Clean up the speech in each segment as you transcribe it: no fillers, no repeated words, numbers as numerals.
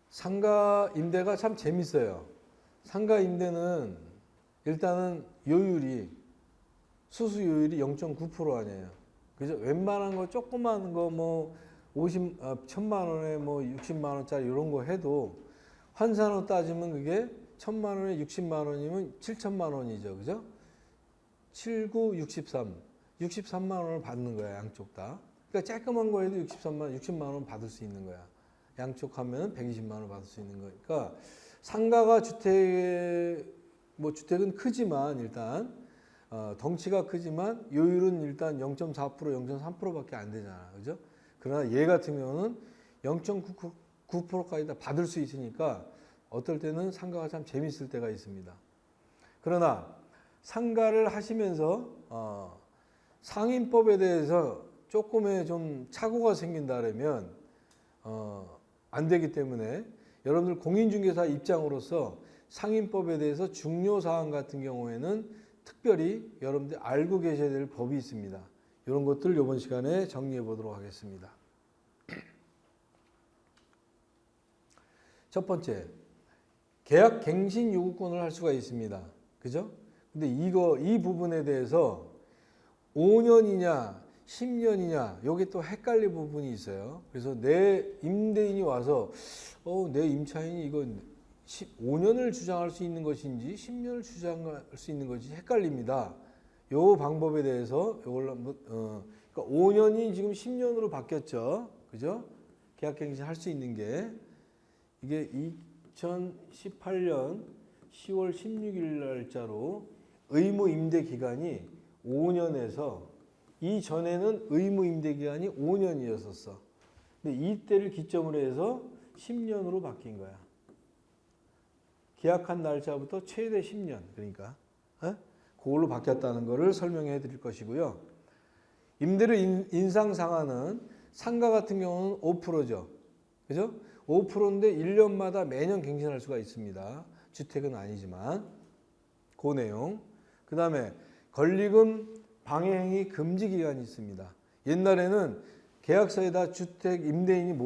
상가 임대가 참 재밌어요. 상가 임대는 일단은 수수요율이 0.9% 아니에요. 그죠? 웬만한 거 조그만 거 뭐 1000만 원에 뭐 60만 원짜리 이런 거 해도 환산으로 따지면 그게 1000만 원에 60만 원이면 7천만 원이죠. 그죠? 7, 9, 63. 63만 원을 받는 거야, 양쪽 다. 그러니까 쬐끄만 거에도 60만 원 받을 수 있는 거야. 양쪽 하면 120만 원 받을 수 있는 거니까 상가가 주택은 크지만 일단 덩치가 크지만 요율은 일단 0.4%, 0.3%밖에 안 되잖아. 그죠? 그러나 얘 같은 경우는 0.9%까지 다 받을 수 있으니까 어떨 때는 상가가 참 재밌을 때가 있습니다. 그러나 상가를 하시면서 상인법에 대해서 조금의 좀 착오가 생긴다면 안 되기 때문에 여러분들 공인중개사 입장으로서 상인법에 대해서 중요사항 같은 경우에는 특별히 여러분들이 알고 계셔야 될 법이 있습니다. 이런 것들을 이번 시간에 정리해 보도록 하겠습니다. 첫 번째, 계약갱신 요구권을 할 수가 있습니다. 그죠? 근데 이 부분에 대해서 5년이냐 10년이냐 여기 또 헷갈릴 부분이 있어요. 그래서 내 임대인이 와서 내 임차인이 이거 5년을 주장할 수 있는 것인지 10년을 주장할 수 있는 것인지 헷갈립니다. 요 방법에 대해서 그러니까 5년이 지금 10년으로 바뀌었죠. 그죠? 계약갱신 할 수 있는 게 이게 2018년 10월 16일 날짜로 의무 임대 기간이 5년에서 이전에는 의무 임대 기간이 5년이었었어. 근데 이때를 기점으로 해서 10년으로 바뀐 거야. 계약한 날짜부터 최대 10년. 그러니까 그걸로 바뀌었다는 것을 설명해 드릴 것이고요. 임대료 인상 상한은 상가 같은 경우는 5%죠. 그죠? 5%인데 1년마다 매년 갱신할 수가 있습니다. 주택은 아니지만 그 내용. 그 다음에 권리금 방해행위 금지 기간이 있습니다. 옛날에는 계약서에다 주택 임대인이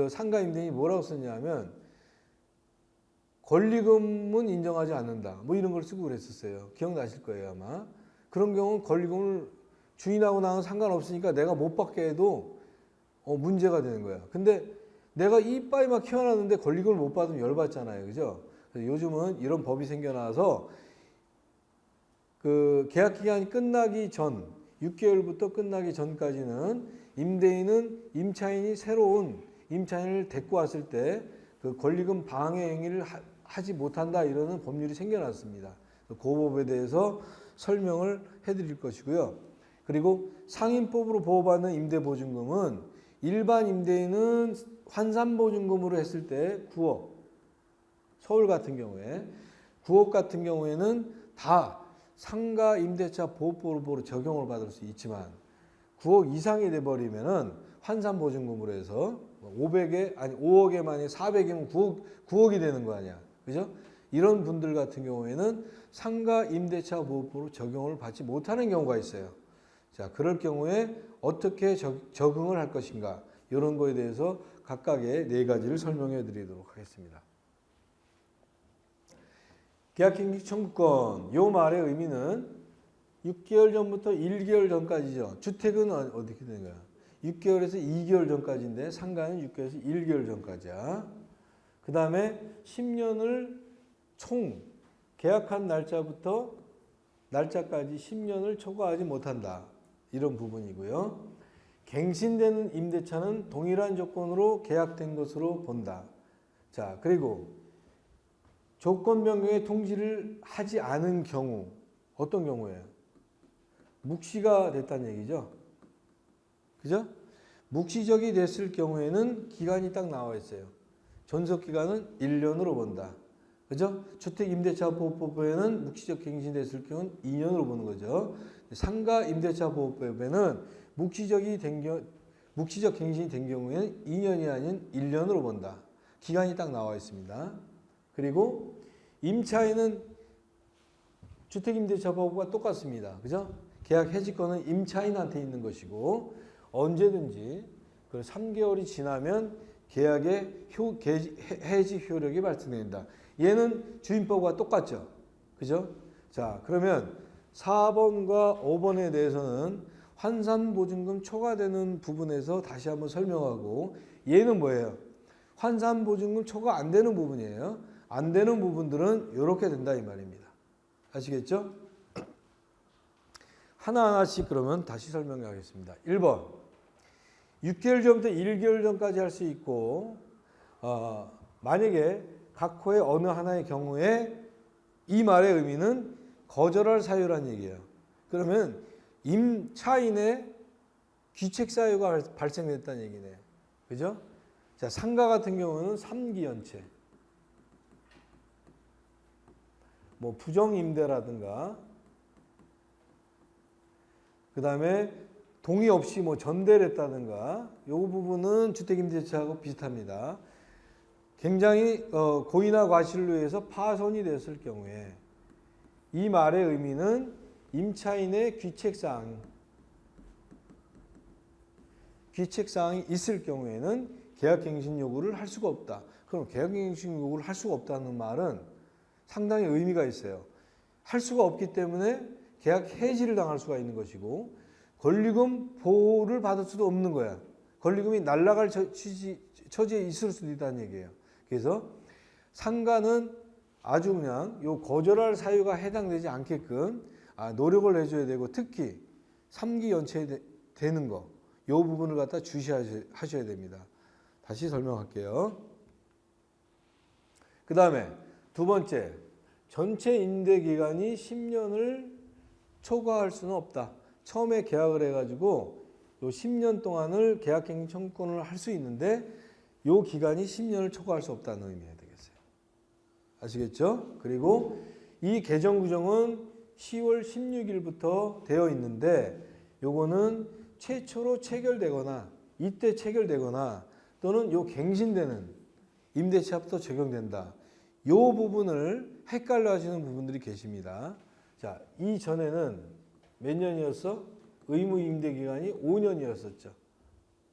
상가 임대인이 뭐라고 썼냐면 권리금은 인정하지 않는다. 뭐 이런 걸 쓰고 그랬었어요. 기억나실 거예요, 아마. 그런 경우는 권리금을 주인하고 나는 상관없으니까 내가 못 받게 해도 문제가 되는 거야. 근데 내가 이빨이 막 키워놨는데 권리금을 못 받으면 열받잖아요. 그죠? 그래서 요즘은 이런 법이 생겨나서 그 계약 기간이 끝나기 전 6개월부터 끝나기 전까지는 임대인은 임차인이 새로운 임차인을 데리고 왔을 때 그 권리금 방해 행위를 하지 못한다 이러는 법률이 생겨났습니다. 그 법에 대해서 설명을 해드릴 것이고요. 그리고 상인법으로 보호받는 임대보증금은 일반 임대인은 환산보증금으로 했을 때 9억, 서울 같은 경우에 9억 같은 경우에는 다 상가 임대차 보호법으로 적용을 받을 수 있지만 9억 이상이 돼버리면은 환산보증금으로 해서 5억에 만약 400이면 9억이 되는 거 아니야. 그죠? 이런 분들 같은 경우에는 상가 임대차 보호법으로 적용을 받지 못하는 경우가 있어요. 자, 그럴 경우에 어떻게 적응을 할 것인가? 이런 거에 대해서 각각의 4가지를 설명해 드리도록 하겠습니다. 계약갱신 청구권, 요 말의 의미는 6개월 전부터 1개월 전까지죠. 주택은 어떻게 되는 거야? 6개월에서 2개월 전까지인데 상가는 6개월에서 1개월 전까지야. 그 다음에 10년을 총 계약한 날짜부터 날짜까지 10년을 초과하지 못한다. 이런 부분이고요. 갱신되는 임대차는 동일한 조건으로 계약된 것으로 본다. 자, 그리고 조건 변경의 통지를 하지 않은 경우, 어떤 경우예요? 묵시가 됐다는 얘기죠. 그죠? 묵시적이 됐을 경우에는 기간이 딱 나와 있어요. 존속기간은 1년으로 본다. 그죠? 주택임대차보호법에는 묵시적 갱신됐을 경우는 2년으로 보는 거죠. 상가 임대차보호법에는 묵시적 갱신이 된 경우에는 2년이 아닌 1년으로 본다. 기간이 딱 나와 있습니다. 그리고 임차인은 주택임대차보호법과 똑같습니다. 그죠? 계약 해지권은 임차인한테 있는 것이고 언제든지 그 3개월이 지나면 계약의 해지 효력이 발생된다. 얘는 주임법과 똑같죠. 그죠? 자, 그러면 4번과 5번에 대해서는 환산보증금 초과되는 부분에서 다시 한번 설명하고, 얘는 뭐예요? 환산보증금 초과 안 되는 부분이에요. 안 되는 부분들은 이렇게 된다 이 말입니다. 아시겠죠? 하나하나씩 그러면 다시 설명하겠습니다. 1번, 6개월 전부터 1개월 전까지 할 수 있고, 만약에 각 호의 어느 하나의 경우에 이 말의 의미는 거절할 사유란 얘기예요. 그러면 임차인의 귀책 사유가 발생됐다는 얘기네요. 그죠? 자, 상가 같은 경우는 3기 연체, 뭐 부정임대라든가, 그 다음에 동의 없이 뭐 전대를 했다든가, 이 부분은 주택임대차하고 비슷합니다. 굉장히 고의나 과실로 해서 파손이 됐을 경우에 이 말의 의미는 임차인의 귀책사항이 있을 경우에는 계약갱신 요구를 할 수가 없다. 그럼 계약갱신 요구를 할 수가 없다는 말은 상당히 의미가 있어요. 할 수가 없기 때문에 계약 해지를 당할 수가 있는 것이고, 권리금 보호를 받을 수도 없는 거야. 권리금이 날아갈 처지에 있을 수도 있다는 얘기예요. 그래서 상가는 아주 그냥 요 거절할 사유가 해당되지 않게끔 노력을 해줘야 되고, 특히 3기 연체되는 거, 요 부분을 갖다 주시하셔야 됩니다. 다시 설명할게요. 그 다음에 두 번째, 전체 임대 기간이 10년을 초과할 수는 없다. 처음에 계약을 해가지고 요 10년 동안을 계약갱신 청구권을 할 수 있는데, 요 기간이 10년을 초과할 수 없다는 의미가 되겠어요. 아시겠죠? 그리고 이 개정 규정은 10월 16일부터 되어 있는데, 요거는 최초로 체결되거나 이때 체결되거나 또는 요 갱신되는 임대차부터 적용된다. 요 부분을 헷갈려 하시는 부분들이 계십니다. 자, 이전에는 몇 년이었어? 의무 임대 기간이 5년이었었죠.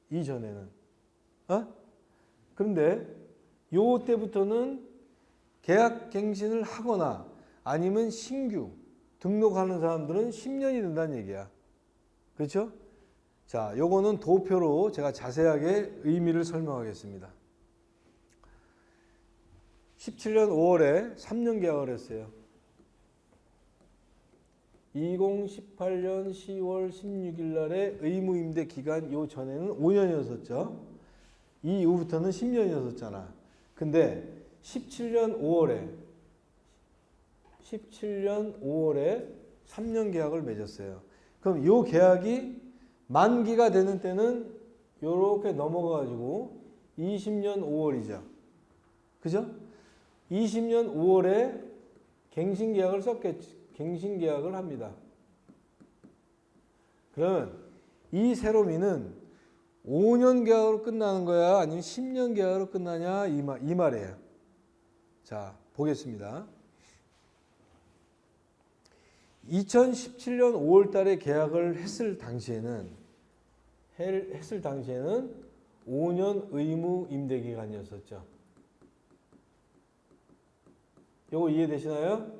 이전에는. 그런데 요 때부터는 계약 갱신을 하거나 아니면 신규 등록하는 사람들은 10년이 된다는 얘기야. 그렇죠? 자, 요거는 도표로 제가 자세하게 의미를 설명하겠습니다. 17년 5월에 3년 계약을 했어요. 2018년 10월 16일 날에 의무임대 기간 요 전에는 5년이었었죠. 이 이후부터는 10년이었었잖아. 근데 17년 5월에 3년 계약을 맺었어요. 그럼 요 계약이 만기가 되는 때는 요렇게 넘어가가지고 20년 5월이죠. 그죠? 20년 5월에 갱신계약을 썼겠지. 갱신계약을 합니다. 그러면 이 세로미는 5년 계약으로 끝나는 거야? 아니면 10년 계약으로 끝나냐? 이 말이에요. 자, 보겠습니다. 2017년 5월 달에 계약을 했을 당시에는 5년 의무 임대 기간이었었죠. 요거 이해되시나요?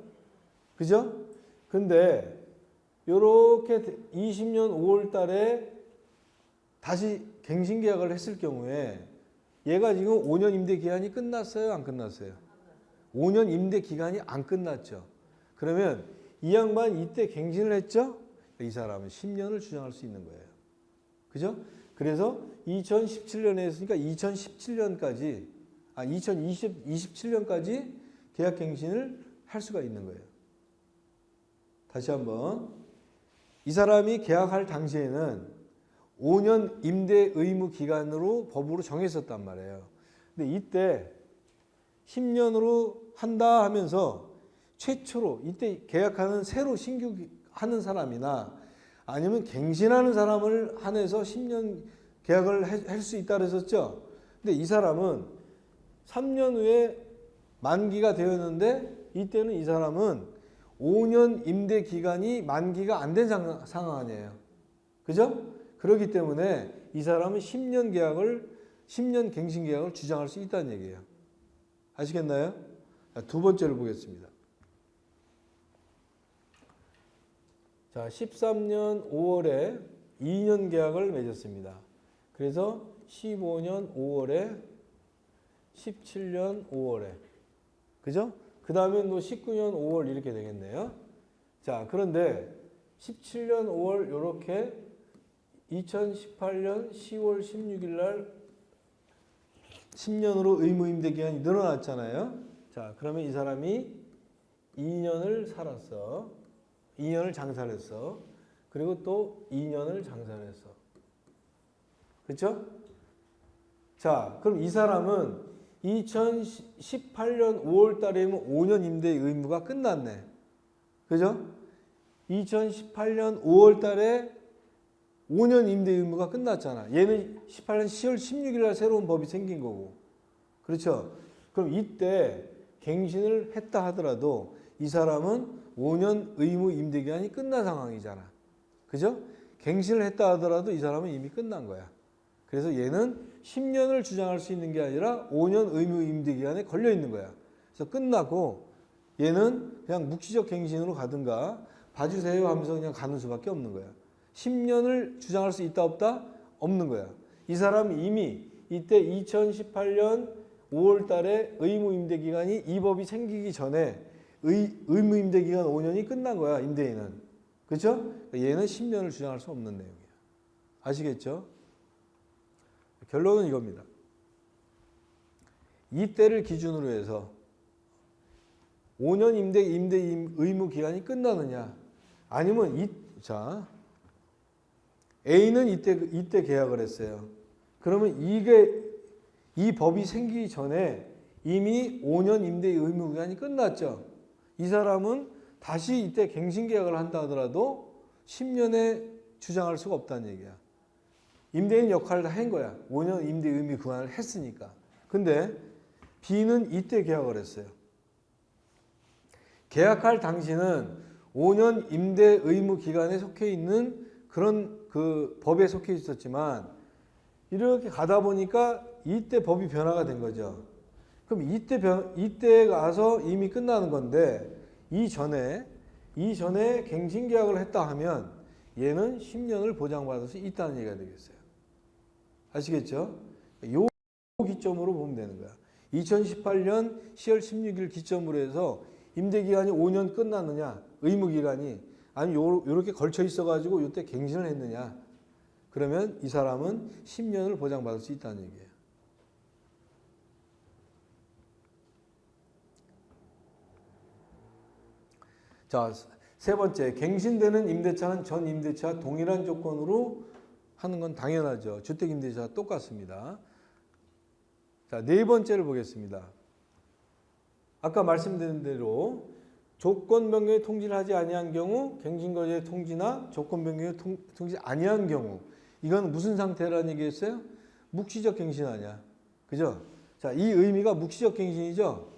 그죠? 근데 요렇게 20년 5월 달에 다시 갱신 계약을 했을 경우에 얘가 지금 5년 임대 기간이 끝났어요? 안 끝났어요? 5년 임대 기간이 안 끝났죠. 그러면 이 양반 이때 갱신을 했죠? 이 사람은 10년을 주장할 수 있는 거예요. 그죠? 그래서 2017년에 했으니까 2027년까지 계약 갱신을 할 수가 있는 거예요. 다시 한번, 이 사람이 계약할 당시에는 5년 임대 의무 기간으로 법으로 정했었단 말이에요. 근데 이때 10년으로 한다 하면서 최초로 이때 계약하는 새로 신규 하는 사람이나 아니면 갱신하는 사람을 한해서 10년 계약을 할 수 있다 그랬었죠. 근데 이 사람은 3년 후에 만기가 되었는데 이때는 이 사람은 5년 임대 기간이 만기가 안 된 상황 아니에요. 그죠? 그렇기 때문에 이 사람은 10년 갱신 계약을 주장할 수 있다는 얘기예요. 아시겠나요? 자, 두 번째를 보겠습니다. 자, 13년 5월에 2년 계약을 맺었습니다. 그래서 15년 5월에 17년 5월에 그죠? 그 다음에 또 19년 5월 이렇게 되겠네요. 자, 그런데 17년 5월 이렇게 2018년 10월 16일 날 10년으로 의무임대 기간이 늘어났잖아요. 자, 그러면 이 사람이 2년을 살았어. 2년을 장사를 했어. 그리고 또 2년을 장사를 했어. 그렇죠? 자, 그럼 이 사람은 2018년 5월 달에면 5년 임대 의무가 끝났네. 그죠? 2018년 5월 달에 5년 임대 의무가 끝났잖아. 얘는 18년 10월 16일 날 새로운 법이 생긴 거고. 그렇죠? 그럼 이때 갱신을 했다 하더라도 이 사람은 5년 의무 임대 기간이 끝난 상황이잖아. 그죠? 갱신을 했다 하더라도 이 사람은 이미 끝난 거야. 그래서 얘는 10년을 주장할 수 있는 게 아니라 5년 의무 임대 기간에 걸려 있는 거야. 그래서 끝나고 얘는 그냥 묵시적 갱신으로 가든가 봐주세요 하면서 그냥 가는 수밖에 없는 거야. 10년을 주장할 수 있다 없다? 없는 거야. 이 사람이 이미 이때 2018년 5월 달에 의무 임대 기간이 이 법이 생기기 전에 의무 임대 기간 5년이 끝난 거야. 임대인은. 그렇죠? 얘는 10년을 주장할 수 없는 내용이야. 아시겠죠? 결론은 이겁니다. 이때를 기준으로 해서 5년 임대 의무 기간이 끝나느냐 아니면 A는 이때 계약을 했어요. 그러면 이 법이 생기기 전에 이미 5년 임대 의무 기간이 끝났죠. 이 사람은 다시 이때 갱신 계약을 한다 하더라도 10년에 주장할 수가 없다는 얘기야. 임대인 역할을 다 한 거야. 5년 임대 의무 기간을 했으니까. 근데 B는 이때 계약을 했어요. 계약할 당시는 5년 임대 의무 기간에 속해 있는 그런 그 법에 속해 있었지만 이렇게 가다 보니까 이때 법이 변화가 된 거죠. 그럼 이때 가서 이미 끝나는 건데 이전에 갱신 계약을 했다 하면 얘는 10년을 보장받을 수 있다는 얘기가 되겠어요. 아시겠죠? 요 기점으로 보면 되는 거야. 2018년 10월 16일 기점으로 해서 임대기간이 5년 끝났느냐, 의무기간이, 아니면 요렇게 걸쳐 있어가지고 요때 갱신을 했느냐, 그러면 이 사람은 10년을 보장받을 수 있다는 얘기예요. 자, 세 번째, 갱신되는 임대차는 전 임대차와 동일한 조건으로 하는 건 당연하죠. 주택임대차와 똑같습니다. 자, 네 번째를 보겠습니다. 아까 말씀드린 대로 조건 변경에 통지를 하지 아니한 경우, 갱신거래 통지나 조건 변경에 통지 아니한 경우, 이건 무슨 상태라는 얘기였어요? 묵시적 갱신 아니야. 그죠? 자, 이 의미가 묵시적 갱신이죠?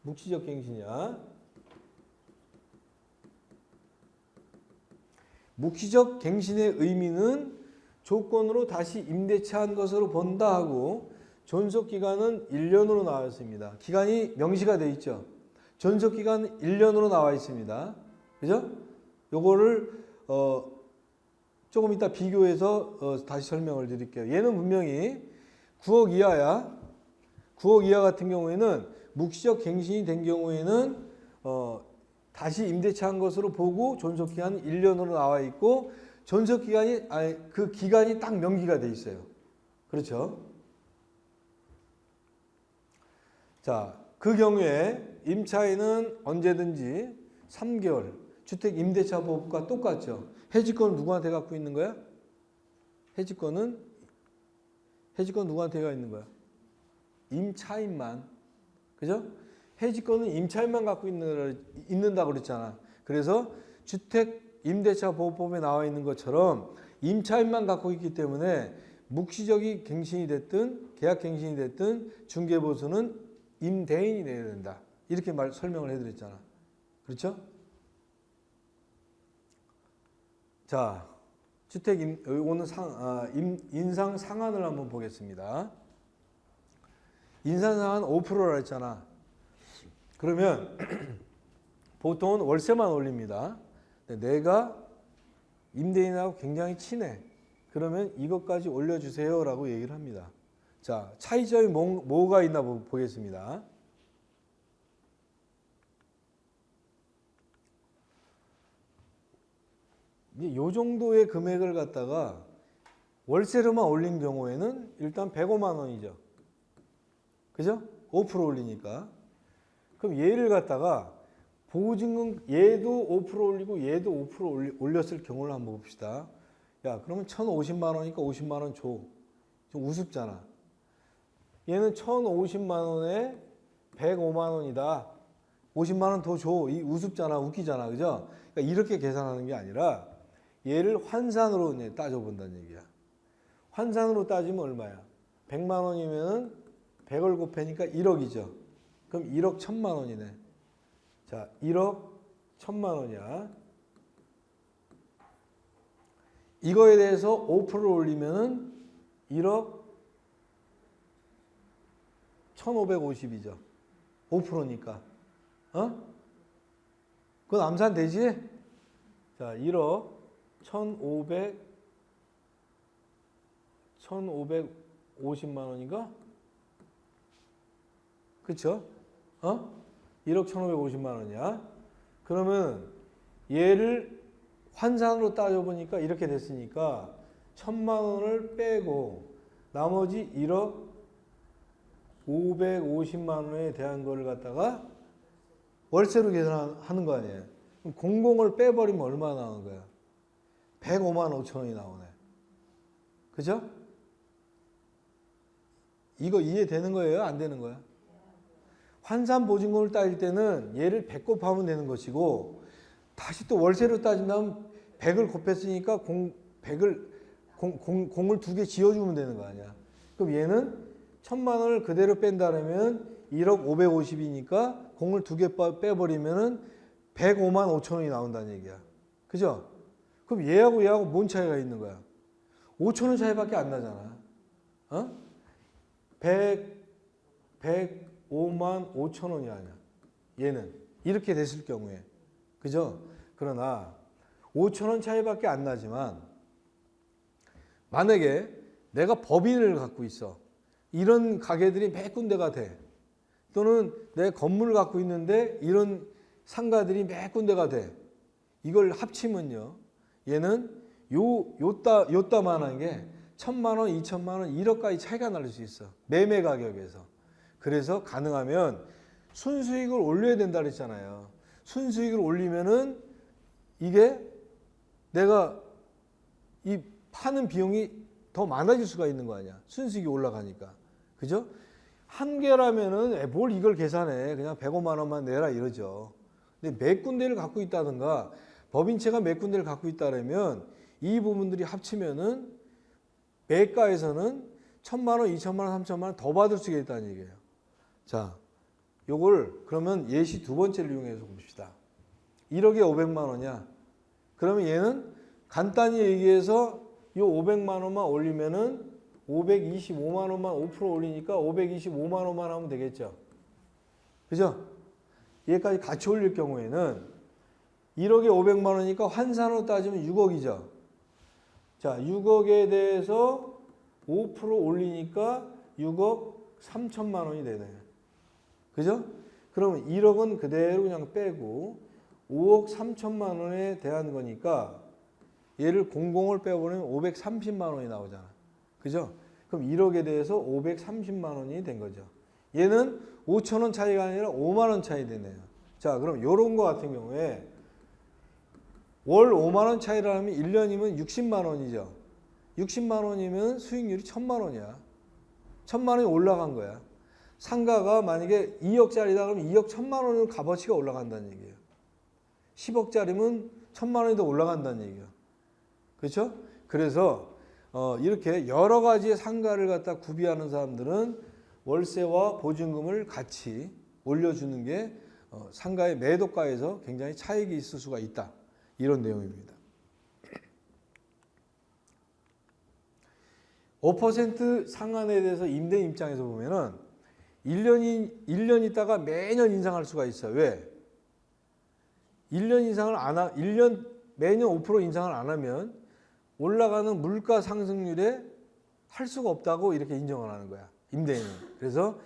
묵시적 갱신이야. 묵시적 갱신의 의미는 조건으로 다시 임대차한 것으로 본다 하고 존속기간은 1년으로 나와 있습니다. 기간이 명시가 되어 있죠. 존속기간은 1년으로 나와 있습니다. 그죠? 요거를 조금 이따 비교해서 다시 설명을 드릴게요. 얘는 분명히 9억 이하야. 9억 이하 같은 경우에는 묵시적 갱신이 된 경우에는 다시 임대차한 것으로 보고 존속기간은 1년으로 나와 있고 존속기간이 그 기간이 딱 명기가 돼 있어요. 그렇죠? 자, 그 경우에 임차인은 언제든지 3개월 주택 임대차 보호법과 똑같죠. 해지권은 누구한테 갖고 있는 거야? 해지권은 누구한테가 있는 거야? 임차인만. 그죠? 해지권은 임차인만 갖고 있는다고 그랬잖아. 그래서 주택 임대차 보호법에 나와 있는 것처럼 임차인만 갖고 있기 때문에 묵시적이 갱신이 됐든 계약 갱신이 됐든 중개보수는 임대인이 내야 된다. 이렇게 설명을 해드렸잖아. 그렇죠? 자, 주택 요거는 인상 상한을 한번 보겠습니다. 인상 상한 5%라 했잖아. 그러면 보통은 월세만 올립니다. 내가 임대인하고 굉장히 친해. 그러면 이것까지 올려주세요라고 얘기를 합니다. 자, 차이점이 뭐가 있나 보겠습니다. 이 정도의 금액을 갖다가 월세로만 올린 경우에는 일단 105만 원이죠. 그죠? 5% 올리니까. 그럼 얘를 갖다가 보증금 얘도 5% 올리고 얘도 5% 올렸을 경우를 한번 봅시다. 야, 그러면 1,050만 원이니까 50만 원 줘. 좀 우습잖아. 얘는 1,050만 원에 105만 원이다. 50만 원 더 줘. 이 우습잖아. 웃기잖아. 그죠? 그러니까 이렇게 계산하는 게 아니라 얘를 환산으로 따져본다는 얘기야. 환산으로 따지면 얼마야? 100만 원이면 100을 곱하니까 1억이죠. 그럼 1억 1,000만 원이네. 자, 1억 1,000만 원이야. 이거에 대해서 5%를 올리면은 1억 1,550이죠. 5%니까. 어? 그건 암산되지? 자, 1억 1,550만 원인가? 그쵸? 1억 1,550만 원이야. 그러면 얘를 환산으로 따져보니까 이렇게 됐으니까 1,000만 원을 빼고 나머지 1억 550만 원에 대한 거를 갖다가 월세로 계산하는 거 아니에요. 그럼 공공을 빼버리면 얼마 나오는 거야? 105만 5천 원이 나오네. 그죠? 이거 이해되는 거예요? 안 되는 거야? 환산 보증금을 따질 때는 얘를 100 곱하면 되는 것이고 다시 또 월세로 따진다면 100을 곱했으니까 공을 2개 지어주면 되는 거 아니야. 그럼 얘는 1,000만 원을 그대로 뺀다면 1억 550이니까 공을 2개 빼버리면 105만 5천 원이 나온다는 얘기야. 그죠? 그럼 얘하고 뭔 차이가 있는 거야? 5천 원 차이밖에 안 나잖아. 105만 5천 원이 아니야. 얘는 이렇게 됐을 경우에. 그죠? 그러나 5천 원 차이밖에 안 나지만 만약에 내가 법인을 갖고 있어. 이런 가게들이 몇 군데가 돼. 또는 내 건물을 갖고 있는데 이런 상가들이 몇 군데가 돼. 이걸 합치면요. 얘는 요따만한 게 1,000만 원, 2,000만 원, 1억까지 차이가 날 수 있어. 매매 가격에서. 그래서 가능하면 순수익을 올려야 된다 그랬잖아요. 순수익을 올리면은 이게 내가 이 파는 비용이 더 많아질 수가 있는 거 아니야. 순수익이 올라가니까. 그죠? 한 개라면은 뭘 이걸 계산해. 그냥 105만 원만 내라 이러죠. 근데 몇 군데를 갖고 있다든가 법인체가 몇 군데를 갖고 있다면 이 부분들이 합치면은 매가에서는 1,000만 원, 2,000만 원, 3,000만 원 더 받을 수가 있다는 얘기예요. 자, 요걸 그러면 예시 두 번째를 이용해서 봅시다. 1억에 500만 원이야. 그러면 얘는 간단히 얘기해서 요 500만 원만 올리면은 525만 원만 5% 올리니까 525만 원만 하면 되겠죠. 그죠? 얘까지 같이 올릴 경우에는 1억에 500만 원이니까 환산으로 따지면 6억이죠. 자, 6억에 대해서 5% 올리니까 6억 3천만 원이 되네. 그죠? 그러면 1억은 그대로 그냥 빼고 5억 3천만 원에 대한 거니까 얘를 공공을 빼버리면 530만 원이 나오잖아. 그죠? 그럼 1억에 대해서 530만 원이 된 거죠. 얘는 5천 원 차이가 아니라 5만 원 차이 되네요. 자, 그럼 요런 거 같은 경우에 월 5만 원 차이라면 1년이면 60만 원이죠. 60만 원이면 수익률이 1,000만 원이야. 1,000만 원이 올라간 거야. 상가가 만약에 2억짜리다 그러면 2억 1,000만 원은 값어치가 올라간다는 얘기예요. 10억짜리면 1,000만 원이 더 올라간다는 얘기예요. 그렇죠? 그래서 이렇게 여러 가지의 상가를 갖다 구비하는 사람들은 월세와 보증금을 같이 올려주는 게 상가의 매도가에서 굉장히 차익이 있을 수가 있다. 이런 내용입니다. 5% 상한에 대해서 임대 입장에서 보면은 1년 있다가 매년 인상할 수가 있어요. 왜? 1년 인상을 안 하, 1년 매년 5% 인상을 안 하면 올라가는 물가 상승률에 할 수가 없다고 이렇게 인정을 하는 거야. 임대인은. 그래서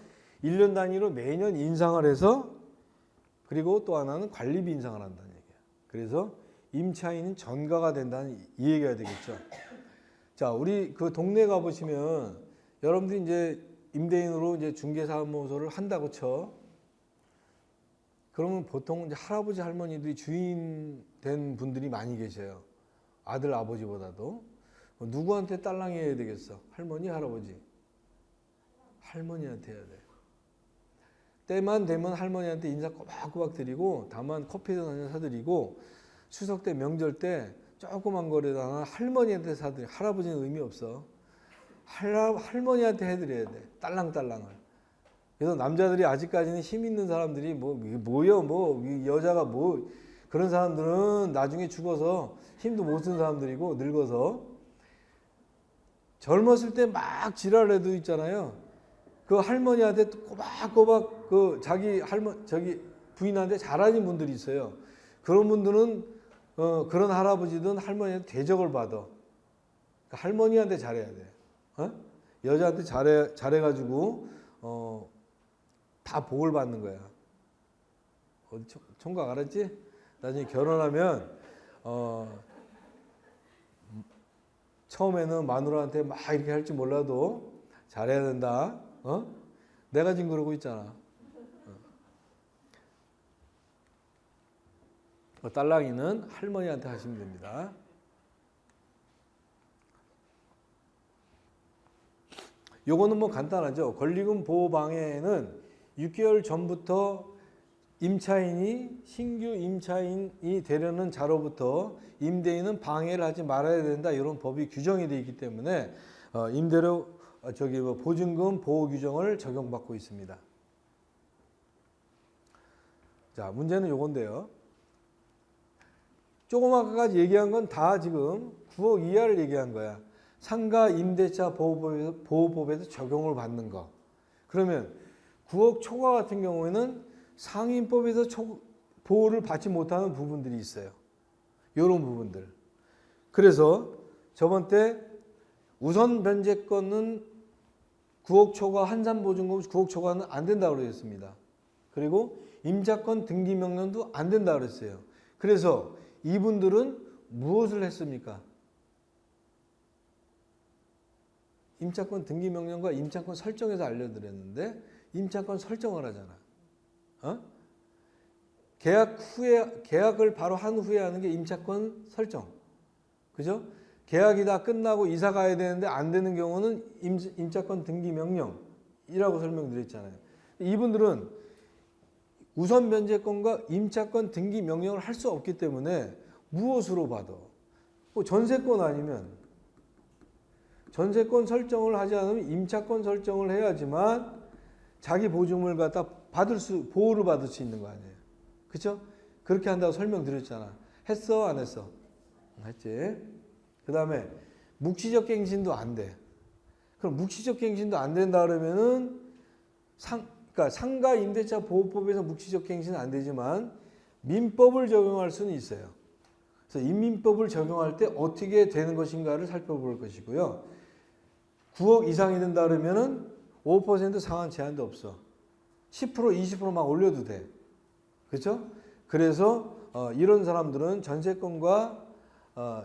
1년 단위로 매년 인상을 해서 그리고 또 하나는 관리비 인상을 한다는 얘기야. 그래서 임차인은 전가가 된다는 이 얘기가 되겠죠. 자, 우리 그 동네 가 보시면 여러분들이 이제 임대인으로 이제 중개사무소를 한다고 쳐. 그러면 보통 이제 할아버지 할머니들이 주인 된 분들이 많이 계셔요. 아들 아버지보다도. 누구한테 딸랑이 해야 되겠어? 할머니 할아버지? 할머니한테 해야 돼. 때만 되면 할머니한테 인사 꼬박꼬박 드리고 다만 커피도 한잔 사드리고 추석 때 명절 때 조그만 거래다가 할머니한테 사드려. 할아버지는 의미 없어. 할머니한테 해드려야 돼. 딸랑딸랑을. 그래서 남자들이 아직까지는 힘 있는 사람들이 여자가 그런 사람들은 나중에 죽어서 힘도 못 쓴 사람들이고 늙어서 젊었을 때 막 지랄 해도 있잖아요. 그 할머니한테 꼬박꼬박 자기 부인한테 잘하는 분들이 있어요. 그런 분들은 그런 할아버지든 할머니한테 대접을 받아. 그러니까 할머니한테 잘해야 돼. 여자한테 잘해가지고 다 복을 받는 거야. 어디 총각 알았지? 나중에 결혼하면 처음에는 마누라한테 막 이렇게 할 줄 몰라도 잘해야 된다. 내가 지금 그러고 있잖아. 딸랑이는 할머니한테 하시면 됩니다. 요거는 뭐 간단하죠. 권리금 보호 방해는 6개월 전부터 신규 임차인이 되려는 자로부터 임대인은 방해를 하지 말아야 된다. 이런 법이 규정이 되어 있기 때문에 임대료 보증금 보호 규정을 적용받고 있습니다. 자, 문제는 요건데요. 조금 아까 얘기한 건 다 지금 9억 이하를 얘기한 거야. 상가 임대차 보호법에서 적용을 받는 거. 그러면 9억 초과 같은 경우에는 상인법에서 보호를 받지 못하는 부분들이 있어요. 이런 부분들. 그래서 저번 때 우선 변제권은 9억 초과 한산보증금 9억 초과는 안 된다고 그랬습니다. 그리고 임차권 등기 명령도 안 된다고 그랬어요. 그래서 이분들은 무엇을 했습니까? 임차권 등기 명령과 임차권 설정에서 알려드렸는데 임차권 설정을 하잖아. 계약을 바로 한 후에 하는 게 임차권 설정. 그죠? 계약이 다 끝나고 이사 가야 되는데 안 되는 경우는 임차권 등기 명령이라고 설명드렸잖아요. 이분들은 우선 변제권과 임차권 등기 명령을 할 수 없기 때문에 무엇으로 받아? 전세권 아니면 전세권 설정을 하지 않으면 임차권 설정을 해야지만 자기 보증을 갖다 보호를 받을 수 있는 거 아니에요. 그렇죠? 그렇게 한다고 설명드렸잖아. 했어, 안 했어? 했지. 그 다음에 묵시적 갱신도 안 돼. 그럼 묵시적 갱신도 안 된다 그러면은 그러니까 상가 임대차 보호법에서 묵시적 갱신은 안 되지만 민법을 적용할 수는 있어요. 그래서 이 민법을 적용할 때 어떻게 되는 것인가를 살펴볼 것이고요. 9억 이상이 된다 그러면은 5% 상한 제한도 없어. 10% 20%막 올려도 돼. 그렇죠? 그래서 이런 사람들은 전세권과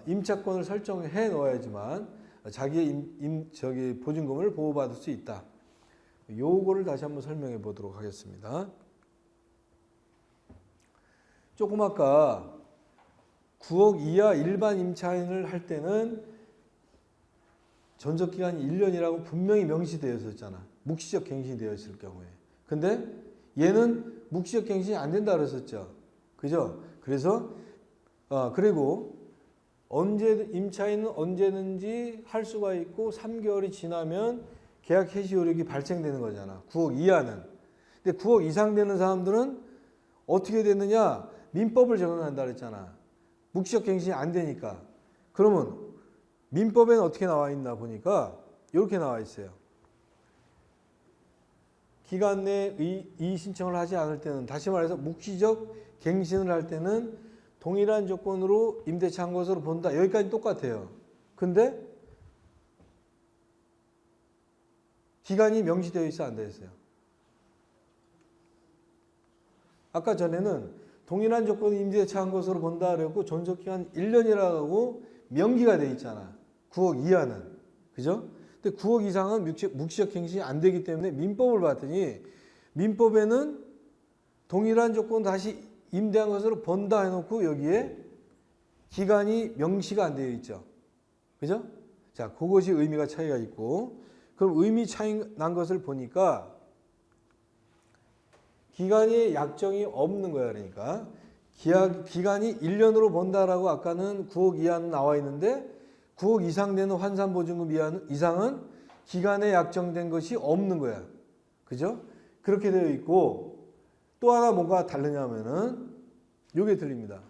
임차권을 설정해 놓아야지만 자기의 보증금을 보호받을 수 있다. 요거를 다시 한번 설명해 보도록 하겠습니다. 조금 아까 9억 이하 일반 임차인을 할 때는 전속기간이 1년이라고 분명히 명시되어 있었잖아. 묵시적 갱신이 되어 있을 경우에. 근데 얘는 묵시적 갱신이 안 된다 그랬었죠. 그죠? 그래서 그리고 임차인은 언제든지 할 수가 있고 3개월이 지나면 계약 해지 효력이 발생되는 거잖아. 9억 이하는. 근데 9억 이상 되는 사람들은 어떻게 되느냐? 민법을 적용한다 그랬잖아. 묵시적 갱신이 안 되니까. 그러면 민법에는 어떻게 나와 있나 보니까 이렇게 나와 있어요. 기간 내에 이의 신청을 하지 않을 때는, 다시 말해서 묵시적 갱신을 할 때는 동일한 조건으로 임대차 한 것으로 본다. 여기까지 똑같아요. 근데 기간이 명시되어 있어 안 되어 있어요? 아까 전에는 동일한 조건으로 임대차 한 것으로 본다 그랬고 존속기간 1년이라고 명기가 되어 있잖아. 9억 이하는. 그죠? 근데 9억 이상은 묵시적 갱신이 안 되기 때문에 민법을 봤더니 민법에는 동일한 조건 다시 임대한 것으로 본다 해놓고 여기에 기간이 명시가 안 되어 있죠. 그죠? 자, 그것이 의미가 차이가 있고, 그럼 의미 차이 난 것을 보니까 기간의 약정이 없는 거야. 그러니까 기간이 1년으로 본다라고 아까는 9억 이하는 나와 있는데 9억 이상 되는 환산보증금 이상은 기간에 약정된 것이 없는 거야. 그죠? 그렇게 되어 있고, 또 하나 뭔가 다르냐면은 요게 틀립니다.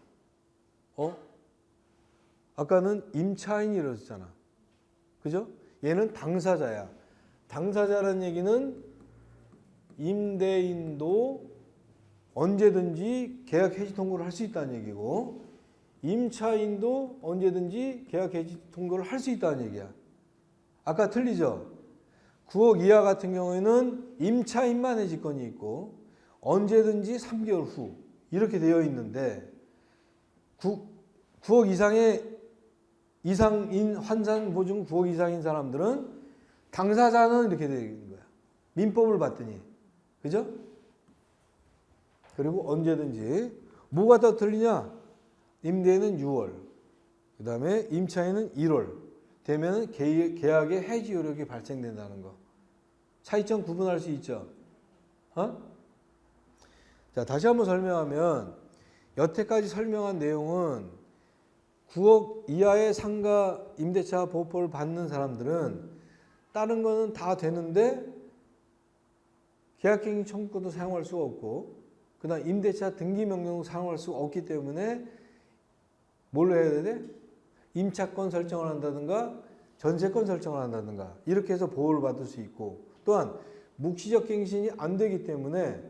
아까는 임차인이라고 했잖아. 그죠? 얘는 당사자야. 당사자라는 얘기는 임대인도 언제든지 계약 해지 통고를 할 수 있다는 얘기고, 임차인도 언제든지 계약 해지 통고를 할 수 있다는 얘기야. 아까 틀리죠? 9억 이하 같은 경우에는 임차인만 해지권이 있고 언제든지 3개월 후 이렇게 되어 있는데 9억 이상인 환산 보증 9억 이상인 사람들은 당사자는 이렇게 되어 있는 거야. 민법을 봤더니. 그죠? 그리고 언제든지 뭐가 더 틀리냐? 임대인은 6월, 그 다음에 임차인은 1월 되면 계약의 해지 효력이 발생된다는 거. 차이점 구분할 수 있죠. 자, 다시 한번 설명하면 여태까지 설명한 내용은 9억 이하의 상가 임대차 보호법을 받는 사람들은 다른 거는 다 되는데 계약갱신 청구권도 사용할 수가 없고, 그 다음 임대차 등기명령도 사용할 수가 없기 때문에 뭘로 해야 돼? 임차권 설정을 한다든가 전세권 설정을 한다든가 이렇게 해서 보호를 받을 수 있고, 또한 묵시적 갱신이 안 되기 때문에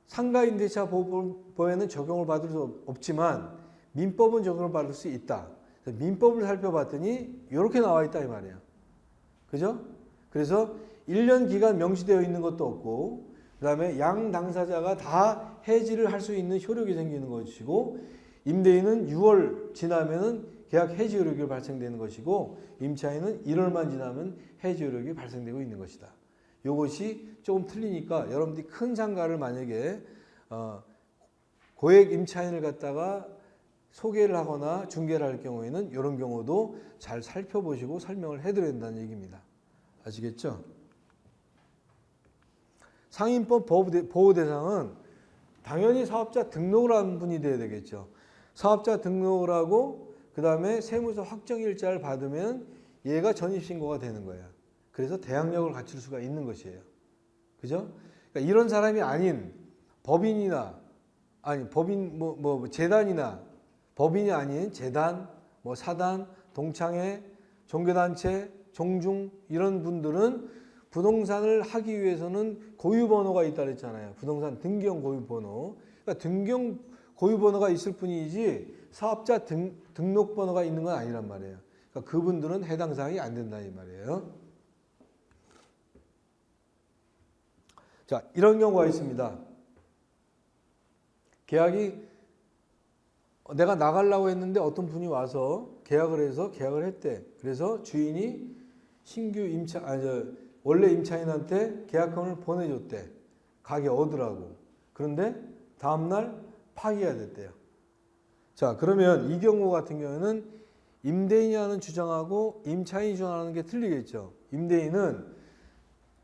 상가임대차 보호법에는 적용을 받을 수 없지만 민법은 적용을 받을 수 있다. 민법을 살펴봤더니 이렇게 나와 있다 이 말이야. 그죠? 그래서 1년 기간 명시되어 있는 것도 없고, 그 다음에 양 당사자가 다 해지를 할 수 있는 효력이 생기는 것이고, 임대인은 6월 지나면은 계약 해지 효력이 발생되는 것이고, 임차인은 1월만 지나면 해지 효력이 발생되고 있는 것이다. 이것이 조금 틀리니까 여러분들이 큰 상가를 만약에 고액 임차인을 갖다가 소개를 하거나 중개를 할 경우에는 이런 경우도 잘 살펴보시고 설명을 해드려야 된다는 얘기입니다. 아시겠죠? 상인법 보호 대상은 당연히 사업자 등록을 한 분이 돼야 되겠죠. 사업자 등록을 하고 그 다음에 세무서 확정일자를 받으면 얘가 전입신고가 되는 거예요. 그래서 대항력을 갖출 수가 있는 것이에요. 그죠? 그러니까 이런 사람이 아닌 법인이나 재단이나 법인이 아닌 재단, 사단, 동창회, 종교단체, 종중 이런 분들은 부동산을 하기 위해서는 고유번호가 있다 그랬잖아요. 부동산 등기형 고유번호. 그러니까 등기형 고유번호가 있을 뿐이지 사업자 등록번호가 있는 건 아니란 말이에요. 그러니까 그분들은 해당 사항이 안 된다 이 말이에요. 자, 이런 경우가 있습니다. 계약이 내가 나가려고 했는데 어떤 분이 와서 계약을 해서 계약을 했대. 그래서 주인이 신규 원래 임차인한테 계약금을 보내줬대. 가게 얻으라고. 그런데 다음날 파기가 됐대요. 자, 그러면 이 경우 같은 경우는 임대인이 하는 주장하고 임차인이 주장하는 게 틀리겠죠. 임대인은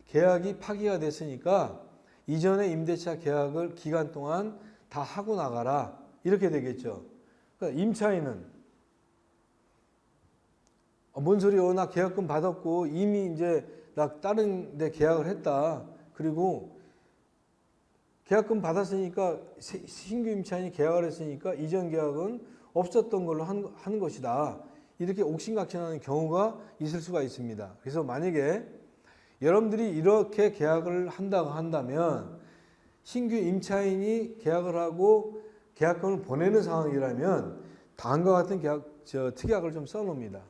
계약이 파기가 됐으니까 이전에 임대차 계약을 기간 동안 다 하고 나가라. 이렇게 되겠죠. 그러니까 임차인은 뭔 소리요? 나 계약금 받았고 이미 이제 나 다른 데 계약을 했다. 그리고 계약금 받았으니까 신규 임차인이 계약을 했으니까 이전 계약은 없었던 걸로 하는 것이다. 이렇게 옥신각신하는 경우가 있을 수가 있습니다. 그래서 만약에 여러분들이 이렇게 계약을 한다고 한다면 신규 임차인이 계약을 하고 계약금을 보내는 상황이라면 다음과 같은 특약을 좀 써놓습니다.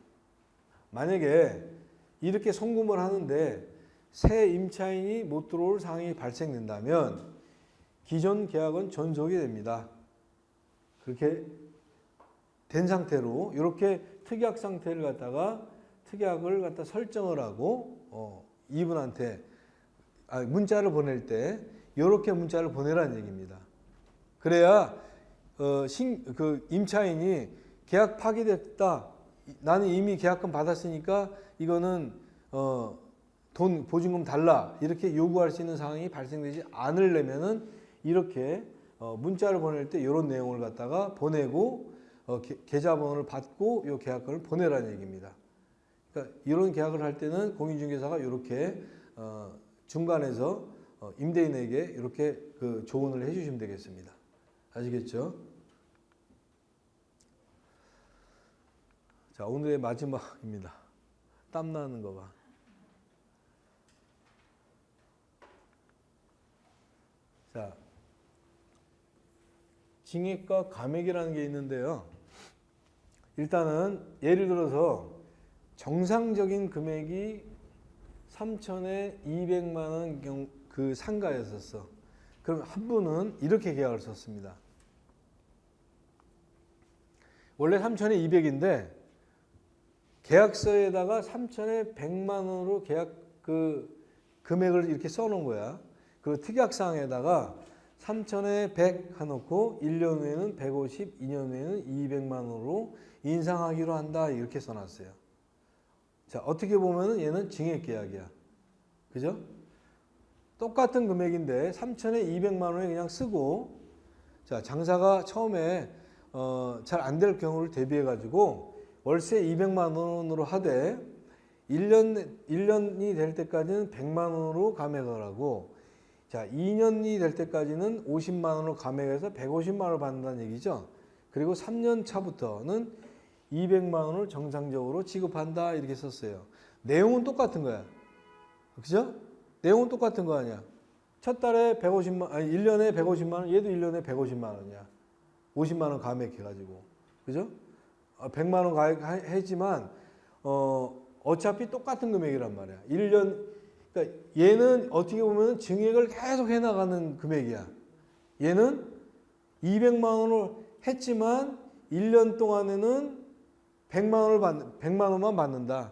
만약에 이렇게 송금을 하는데 새 임차인이 못 들어올 상황이 발생된다면 기존 계약은 존속이 됩니다. 그렇게 된 상태로 이렇게 특약 상태를 갖다가 특약을 갖다 설정을 하고 이분한테 문자를 보낼 때 이렇게 문자를 보내라는 얘기입니다. 그래야 그 임차인이 계약 파기됐다. 나는 이미 계약금 받았으니까 이거는 돈 보증금 달라 이렇게 요구할 수 있는 상황이 발생되지 않으려면은 이렇게 문자를 보낼 때 이런 내용을 갖다가 보내고 계좌번호를 받고 이 계약금을 보내라는 얘기입니다. 그러니까 이런 계약을 할 때는 공인중개사가 이렇게 중간에서 임대인에게 이렇게 그 조언을 해주시면 되겠습니다. 아시겠죠? 자, 오늘의 마지막입니다. 땀 나는 거 봐. 자, 징액과 감액이라는 게 있는데요. 일단은 예를 들어서 정상적인 금액이 3천에 200만 원 그 상가였었어. 그럼 한 분은 이렇게 계약을 썼습니다. 원래 3천에 200인데 계약서에다가 3천에 100만 원으로 계약 그 금액을 이렇게 써놓은 거야. 그 특약사항에다가 3천에 100 해놓고 1년 후에는 150, 2년 후에는 200만 원으로 인상하기로 한다 이렇게 써놨어요. 자, 어떻게 보면은 얘는 증액계약이야. 그죠? 똑같은 금액인데 3천에 200만 원에 그냥 쓰고, 자, 장사가 처음에 잘 안 될 경우를 대비해 가지고 월세 200만 원으로 하되 1년이 될 때까지는 100만 원으로 감액을 하고, 자, 2년이 될 때까지는 50만 원으로 감액해서 150만 원을 받는다는 얘기죠. 그리고 3년 차부터는 200만 원을 정상적으로 지급한다 이렇게 썼어요. 내용은 똑같은 거야. 그죠? 내용은 똑같은 거 아니야. 첫 달에 1년에 150만 원, 얘도 1년에 150만 원이야. 50만 원 감액해가지고. 그죠? 100만 원 가액했지만, 어차피 똑같은 금액이란 말이야. 1년, 그러니까 얘는 어떻게 보면 증액을 계속 해나가는 금액이야. 얘는 200만 원을 했지만 1년 동안에는 100만 원만 받는다.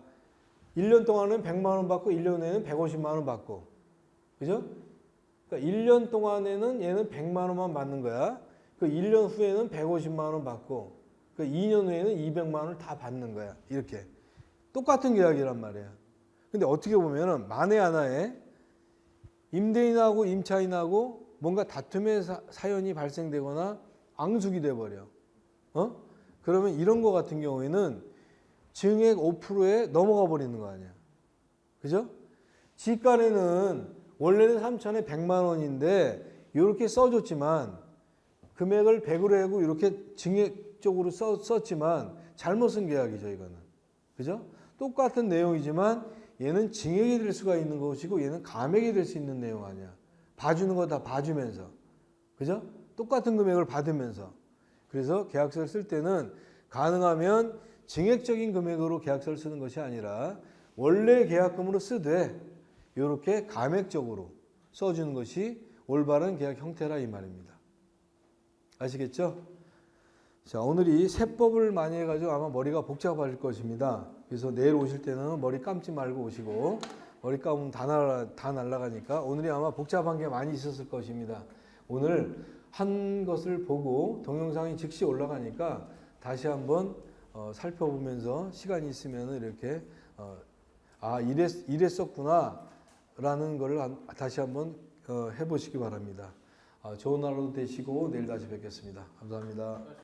1년 동안은 100만 원 받고 1년 후에는 150만 원 받고. 그죠? 그러니까 1년 동안에는 얘는 100만 원만 받는 거야. 그 1년 후에는 150만 원 받고 그 2년 후에는 200만 원을 다 받는 거야. 이렇게. 똑같은 계약이란 말이야. 근데 어떻게 보면은 만에 하나에 임대인하고 임차인하고 뭔가 다툼의 사연이 발생되거나 앙숙이 돼버려. 그러면 이런 거 같은 경우에는 증액 5%에 넘어가 버리는 거 아니야. 그죠? 지간에는 원래는 3천에 100만 원인데 이렇게 써줬지만 금액을 100으로 하고 이렇게 증액적으로 썼지만 잘못 쓴 계약이죠, 이거는. 그죠? 똑같은 내용이지만 얘는 증액이 될 수가 있는 것이고 얘는 감액이 될 수 있는 내용 아니야. 봐주는 거 다 봐주면서. 그죠? 똑같은 금액을 받으면서. 그래서 계약서를 쓸 때는 가능하면 증액적인 금액으로 계약서를 쓰는 것이 아니라 원래 계약금으로 쓰되 이렇게 감액적으로 써주는 것이 올바른 계약 형태라 이 말입니다. 아시겠죠? 자, 오늘이 세법을 많이 해가지고 아마 머리가 복잡할 것입니다. 그래서 내일 오실 때는 머리 감지 말고 오시고, 머리 감으면 다 날아가니까 오늘이 아마 복잡한 게 많이 있었을 것입니다. 오늘 한 것을 보고 동영상이 즉시 올라가니까 다시 한번 살펴보면서 시간이 있으면 이렇게 이랬었구나 라는 걸 다시 한번 해보시기 바랍니다. 좋은 하루 되시고 내일 다시 뵙겠습니다. 감사합니다.